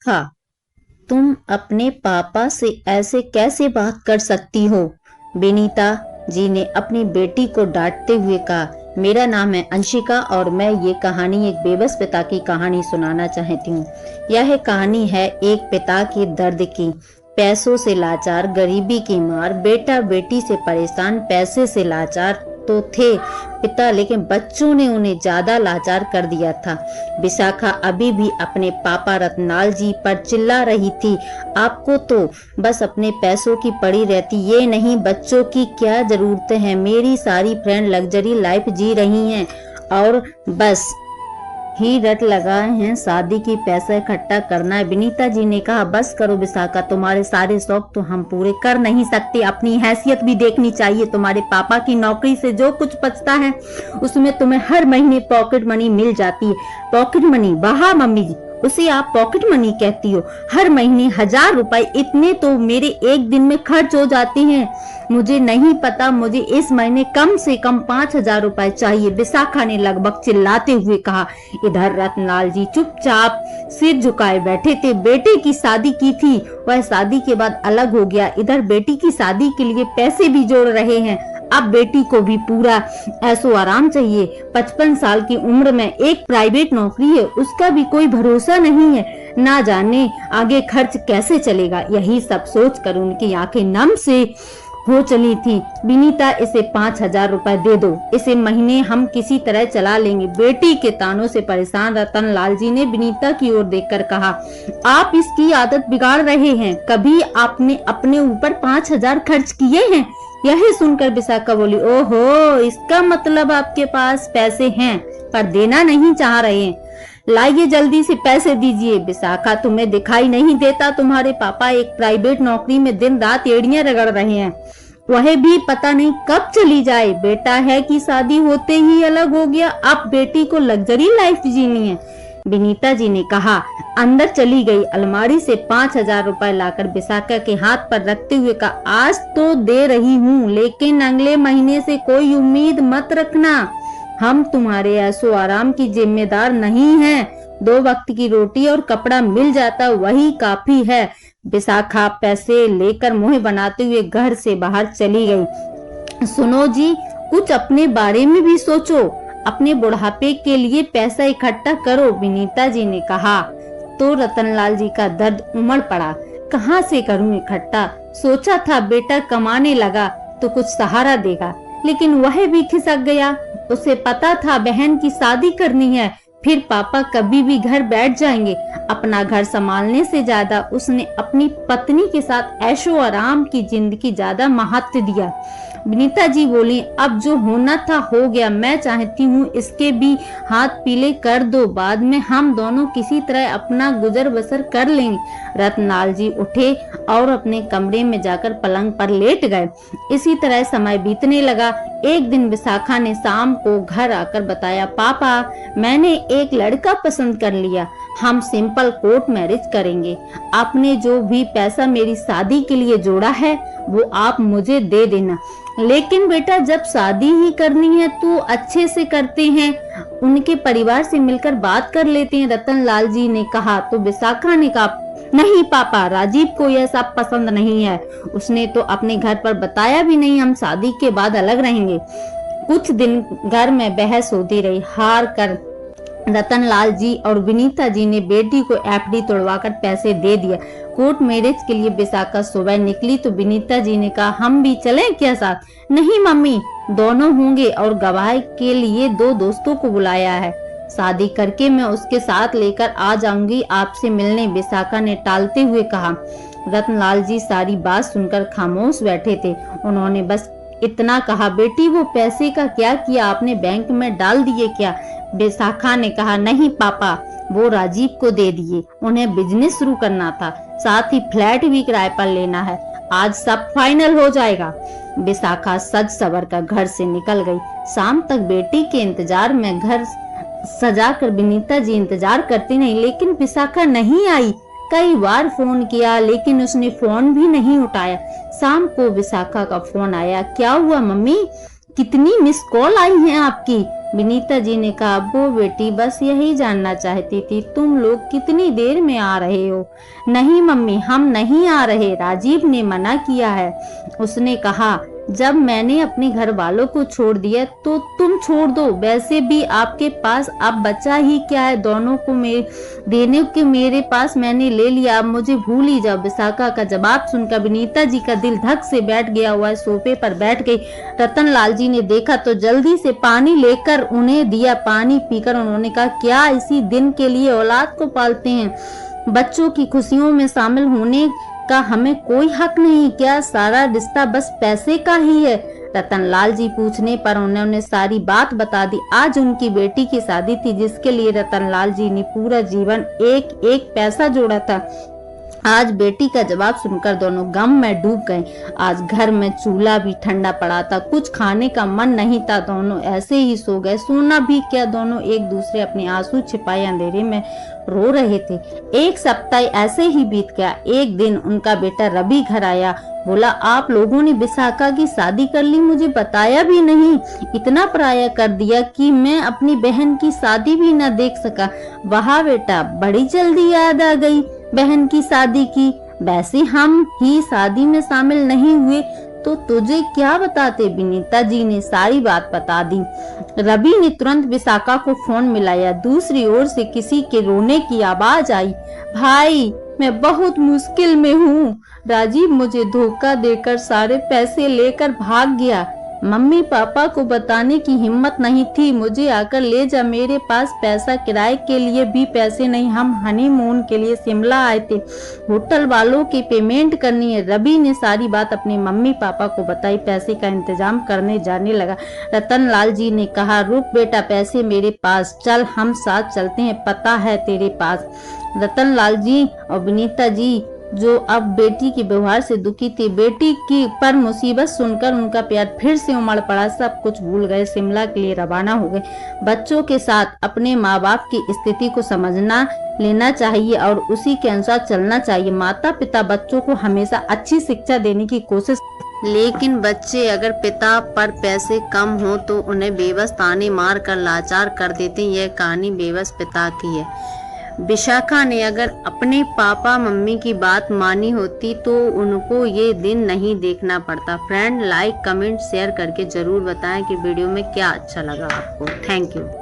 विशाखा, तुम अपने पापा से ऐसे कैसे बात कर सकती हो? विनीता जी ने अपनी बेटी को डांटते हुए कहा। मेरा नाम है अंशिका और मैं ये कहानी एक बेबस पिता की कहानी सुनाना चाहती हूँ। यह कहानी है एक पिता के दर्द की। पैसों से लाचार, गरीबी की मार, बेटा बेटी से परेशान, पैसे से लाचार तो थे पिता, लेकिन बच्चों ने उन्हें ज्यादा लाचार कर दिया था। विशाखा अभी भी अपने पापा रतनलाल जी पर चिल्ला रही थी। आपको तो बस अपने पैसों की पड़ी रहती, ये नहीं बच्चों की क्या जरूरत है? मेरी सारी फ्रेंड लग्जरी लाइफ जी रही हैं और बस ही रट लगाए हैं शादी की पैसा इकट्ठा करना है। विनीता जी ने कहा, बस करो विशाखा, तुम्हारे सारे शौक तो हम पूरे कर नहीं सकते, अपनी हैसियत भी देखनी चाहिए। तुम्हारे पापा की नौकरी से जो कुछ बचता है उसमें तुम्हें हर महीने पॉकेट मनी मिल जाती है। Pocket money? वाह मम्मी जी, उसे आप पॉकेट मनी कहती हो? हर महीने 1000 रुपए, इतने तो मेरे एक दिन में खर्च हो जाते हैं। मुझे नहीं पता, मुझे इस महीने कम से कम 5000 रुपए चाहिए, विशाखा ने लगभग चिल्लाते हुए कहा। इधर रतनलाल जी चुपचाप सिर झुकाए बैठे थे। बेटे की शादी की थी, वह शादी के बाद अलग हो गया। इधर बेटी की शादी के लिए पैसे भी जोड़ रहे हैं। अब बेटी को भी पूरा ऐसो आराम चाहिए। 55 साल की उम्र में एक प्राइवेट नौकरी है, उसका भी कोई भरोसा नहीं है। ना जाने आगे खर्च कैसे चलेगा। यही सब सोचकर उनकी आंखें नम से हो चली थी। विनीता, इसे 5000 रुपए दे दो, इसे महीने हम किसी तरह चला लेंगे। बेटी के तानों से परेशान रतनलाल जी ने विनीता की ओर देखकर कहा, आप इसकी आदत बिगाड़ रहे हैं। कभी आपने अपने ऊपर 5000 खर्च किए हैं? यही सुनकर विशाखा बोली, ओहो, इसका मतलब आपके पास पैसे हैं पर देना नहीं चाह रहे हैं। लाइए जल्दी से पैसे दीजिए। विशाखा, तुम्हें दिखाई नहीं देता? तुम्हारे पापा एक प्राइवेट नौकरी में दिन रात एड़ियां रगड़ रहे हैं, वह भी पता नहीं कब चली जाए। बेटा है कि शादी होते ही अलग हो गया, अब बेटी को लग्जरी लाइफ जीनी है। विनीता जी ने कहा। अंदर चली गई। अलमारी से 5000 रुपए लाकर विशाखा के हाथ पर रखते हुए कहा, आज तो दे रही हूँ, लेकिन अगले महीने से कोई उम्मीद मत रखना। हम तुम्हारे ऐसो आराम की जिम्मेदार नहीं हैं। 2 वक्त की रोटी और कपड़ा मिल जाता वही काफी है। विशाखा पैसे लेकर मुंह बनाते हुए घर से बाहर चली गई। सुनो जी, कुछ अपने बारे में भी सोचो, अपने बुढ़ापे के लिए पैसा इकट्ठा करो, विनीता जी ने कहा। तो रतनलाल जी का दर्द उमड़ पड़ा। कहाँ से करूं इकट्ठा? सोचा था बेटा कमाने लगा तो कुछ सहारा देगा, लेकिन वह भी खिसक गया। उसे पता था बहन की शादी करनी है, फिर पापा कभी भी घर बैठ जाएंगे। अपना घर संभालने से ज्यादा उसने अपनी पत्नी के साथ ऐशो आराम की जिंदगी ज्यादा महत्व दिया। विनीता जी बोली, अब जो होना था हो गया। मैं चाहती हूँ इसके भी हाथ पीले कर दो, बाद में हम दोनों किसी तरह अपना गुजर बसर कर लेंगे। रतनलाल जी उठे और अपने कमरे में जाकर पलंग पर लेट गए। इसी तरह समय बीतने लगा। एक दिन विशाखा ने शाम को घर आकर बताया, पापा, मैंने एक लड़का पसंद कर लिया, हम सिंपल कोर्ट मैरिज करेंगे। आपने जो भी पैसा मेरी शादी के लिए जोड़ा है वो आप मुझे दे देना। लेकिन बेटा, जब शादी ही करनी है तो अच्छे से करते हैं, उनके परिवार से मिलकर बात कर लेते हैं, रतनलाल जी ने कहा। तो विशाखा ने कहा, नहीं पापा, राजीव को यह सब पसंद नहीं है, उसने तो अपने घर पर बताया भी नहीं, हम शादी के बाद अलग रहेंगे। कुछ दिन घर में बहस होती रही। हार कर रतनलाल जी और विनीता जी ने बेटी को एफडी तोड़वाकर पैसे दे दिया। कोर्ट मैरिज के लिए विशाखा सुबह निकली तो विनीता जी ने कहा, हम भी चलें क्या साथ? नहीं मम्मी, दोनों होंगे और गवाह के लिए 2 दोस्तों को बुलाया है, शादी करके मैं उसके साथ लेकर आ जाऊंगी आपसे मिलने, विशाखा ने टालते हुए कहा। रतनलाल जी सारी बात सुनकर खामोश बैठे थे। उन्होंने बस इतना कहा, बेटी वो पैसे का क्या किया? आपने बैंक में डाल दिए क्या? विशाखा ने कहा, नहीं पापा, वो राजीव को दे दिए, उन्हें बिजनेस शुरू करना था, साथ ही फ्लैट भी किराए पर लेना है, आज सब फाइनल हो जाएगा। विशाखा सज सवर कर घर से निकल गई। शाम तक बेटी के इंतजार में घर सजाकर विनीता जी इंतजार करती नहीं, लेकिन विशाखा नहीं आई। कई बार फोन किया लेकिन उसने फोन भी नहीं उठाया। शाम को विशाखा का फोन आया। क्या हुआ मम्मी, कितनी मिस कॉल आई हैं आपकी? विनीता जी ने कहा, वो बेटी बस यही जानना चाहती थी तुम लोग कितनी देर में आ रहे हो। नहीं मम्मी, हम नहीं आ रहे, राजीव ने मना किया है। उसने कहा, जब मैंने अपने घर वालों को छोड़ दिया तो तुम छोड़ दो। वैसे भी आपके पास अब बचा ही क्या है, दोनों को देने के मेरे पास मैंने ले लिया, अब मुझे भूल ही जाओ। विशाखा का जवाब सुनकर विनीता जी का दिल धक से बैठ गया। हुआ सोफे पर बैठ गई। रतनलाल जी ने देखा तो जल्दी से पानी लेकर उन्हें दिया। पानी पीकर उन्होंने कहा, क्या इसी दिन के लिए औलाद को पालते हैं? बच्चों की खुशियों में शामिल होने का हमें कोई हक नहीं क्या? सारा रिश्ता बस पैसे का ही है? रतनलाल जी पूछने पर उन्होंने सारी बात बता दी। आज उनकी बेटी की शादी थी, जिसके लिए रतनलाल जी ने पूरा जीवन एक एक पैसा जोड़ा था। आज बेटी का जवाब सुनकर दोनों गम में डूब गए। आज घर में चूल्हा भी ठंडा पड़ा था, कुछ खाने का मन नहीं था। दोनों ऐसे ही सो गए। सोना भी क्या, दोनों एक दूसरे अपने आंसू छिपाए अंधेरे में रो रहे थे। एक सप्ताह ऐसे ही बीत गया। एक दिन उनका बेटा रवि घर आया। बोला, आप लोगों ने विशाखा की शादी कर ली, मुझे बताया भी नहीं। इतना पराया कर दिया कि मैं अपनी बहन की शादी भी न देख सका। वाह बेटा, बड़ी जल्दी याद आ गई बहन की शादी की। वैसे हम ही शादी में शामिल नहीं हुए तो तुझे क्या बताते? विनीता जी ने सारी बात बता दी। रवि ने तुरंत विशाखा को फोन मिलाया। दूसरी ओर से किसी के रोने की आवाज आई। भाई, मैं बहुत मुश्किल में हूँ। राजीव मुझे धोखा देकर सारे पैसे लेकर भाग गया। मम्मी पापा को बताने की हिम्मत नहीं थी। मुझे आकर ले जा, मेरे पास पैसा किराए के लिए भी पैसे नहीं। हम हनीमून के लिए शिमला आए थे, होटल वालों की पेमेंट करनी है। रवि ने सारी बात अपने मम्मी पापा को बताई। पैसे का इंतजाम करने जाने लगा। रतनलाल जी ने कहा, रुक बेटा, पैसे मेरे पास, चल हम साथ चलते हैं, पता है तेरे पास। रतनलाल जी और विनीता जी जो अब बेटी के व्यवहार से दुखी थी, बेटी की पर मुसीबत सुनकर उनका प्यार फिर से उमड़ पड़ा। सब कुछ भूल गए, शिमला के लिए रवाना हो गए। बच्चों के साथ अपने माँ बाप की स्थिति को समझना लेना चाहिए और उसी के अनुसार चलना चाहिए। माता पिता बच्चों को हमेशा अच्छी शिक्षा देने की कोशिश, लेकिन बच्चे अगर पिता पर पैसे कम हो तो उन्हें बेबस ताने मार कर लाचार कर देते। यह कहानी बेबस पिता की है। विशाखा ने अगर अपने पापा मम्मी की बात मानी होती तो उनको ये दिन नहीं देखना पड़ता। फ्रेंड, लाइक कमेंट शेयर करके जरूर बताएं कि वीडियो में क्या अच्छा लगा आपको। Thank you.